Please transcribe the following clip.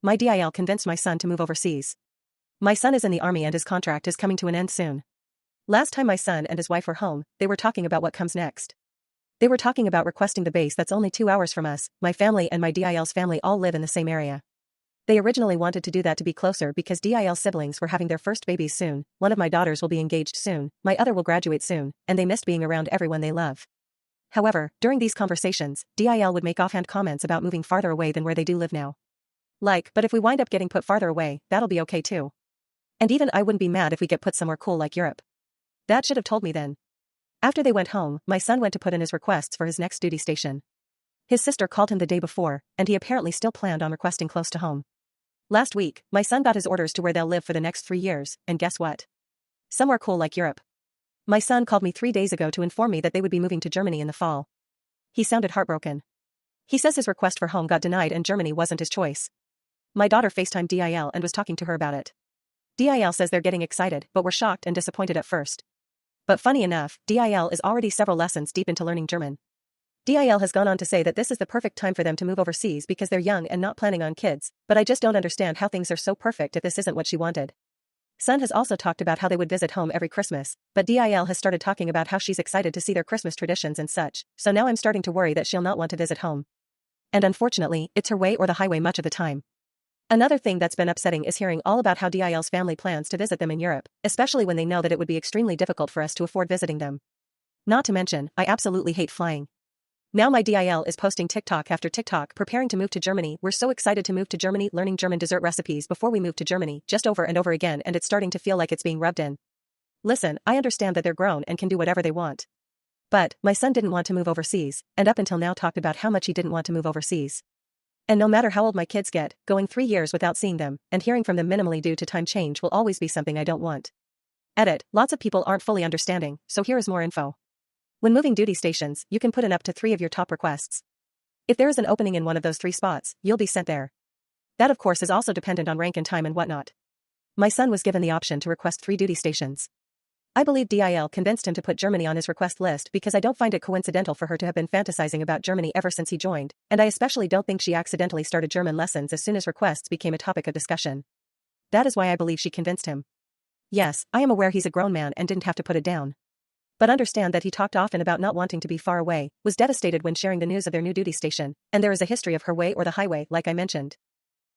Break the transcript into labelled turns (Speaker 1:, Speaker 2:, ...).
Speaker 1: my DIL convinced my son to move overseas. My son is in the army and his contract is coming to an end soon. Last time my son and his wife were home, they were talking about what comes next. They were talking about requesting the base that's only 2 hours from us. My family and my DIL's family all live in the same area. They originally wanted to do that to be closer because DIL siblings were having their first babies soon, one of my daughters will be engaged soon, my other will graduate soon, and they missed being around everyone they love. However, during these conversations, DIL would make offhand comments about moving farther away than where they do live now. Like, but if we wind up getting put farther away, that'll be okay too. And even I wouldn't be mad if we get put somewhere cool like Europe. Dad should have told me then. After they went home, my son went to put in his requests for his next duty station. His sister called him the day before, and he apparently still planned on requesting close to home. Last week, my son got his orders to where they'll live for the next 3 years, and guess what? Somewhere cool like Europe. My son called me 3 days ago to inform me that they would be moving to Germany in the fall. He sounded heartbroken. He says his request for home got denied and Germany wasn't his choice. My daughter FaceTimed DIL and was talking to her about it. DIL says they're getting excited but were shocked and disappointed at first. But funny enough, DIL is already several lessons deep into learning German. DIL has gone on to say that this is the perfect time for them to move overseas because they're young and not planning on kids, but I just don't understand how things are so perfect if this isn't what she wanted. Son has also talked about how they would visit home every Christmas, but DIL has started talking about how she's excited to see their Christmas traditions and such, so now I'm starting to worry that she'll not want to visit home. And unfortunately, it's her way or the highway much of the time. Another thing that's been upsetting is hearing all about how DIL's family plans to visit them in Europe, especially when they know that it would be extremely difficult for us to afford visiting them. Not to mention, I absolutely hate flying. Now my DIL is posting TikTok after TikTok preparing to move to Germany. We're so excited to move to Germany, learning German dessert recipes before we move to Germany, just over and over again, and it's starting to feel like it's being rubbed in. Listen, I understand that they're grown and can do whatever they want. But, my son didn't want to move overseas, and up until now talked about how much he didn't want to move overseas. And no matter how old my kids get, going 3 years without seeing them, and hearing from them minimally due to time change will always be something I don't want. Edit, lots of people aren't fully understanding, so here is more info. When moving duty stations, you can put in up to 3 of your top requests. If there is an opening in one of those 3 spots, you'll be sent there. That of course is also dependent on rank and time and whatnot. My son was given the option to request 3 duty stations. I believe DIL convinced him to put Germany on his request list because I don't find it coincidental for her to have been fantasizing about Germany ever since he joined, and I especially don't think she accidentally started German lessons as soon as requests became a topic of discussion. That is why I believe she convinced him. Yes, I am aware he's a grown man and didn't have to put it down. But understand that he talked often about not wanting to be far away, was devastated when sharing the news of their new duty station, and there is a history of her way or the highway like I mentioned.